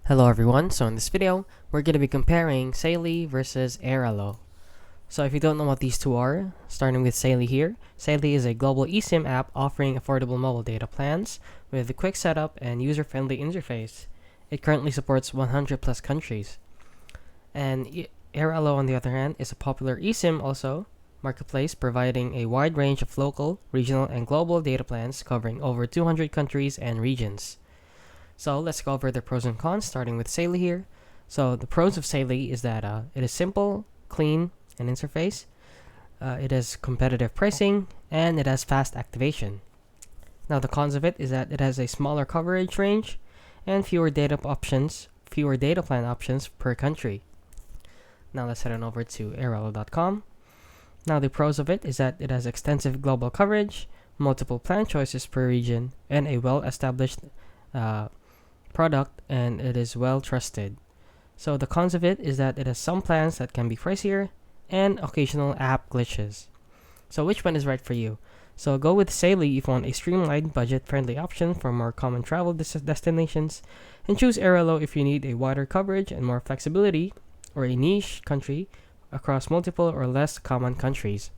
Hello everyone, so in this video, we're going to be comparing Saily versus Airalo. So if you don't know what these two are, starting with Saily here, Saily is a global eSIM app offering affordable mobile data plans with a quick setup and user-friendly interface. It currently supports 100 plus countries. And Airalo on the other hand is a popular eSIM also marketplace providing a wide range of local, regional, and global data plans covering over 200 countries and regions. So let's go over the pros and cons, starting with Saily here. So the pros of Saily is that it is simple, clean, and interface. It has competitive pricing, and it has fast activation. Now the cons of it is that it has a smaller coverage range and fewer data plan options per country. Now let's head on over to Airalo.com. Now the pros of it is that it has extensive global coverage, multiple plan choices per region, and a well-established product, and it is well trusted. So the cons of it is that it has some plans that can be pricier and occasional app glitches. So which one is right for you? So go with Saily if you want a streamlined, budget-friendly option for more common travel destinations, and choose Airalo if you need a wider coverage and more flexibility, or a niche country across multiple or less common countries.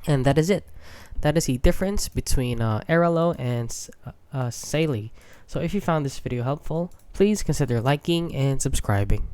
And that is it. That is the difference between Airalo and Saily. So if you found this video helpful, please consider liking and subscribing.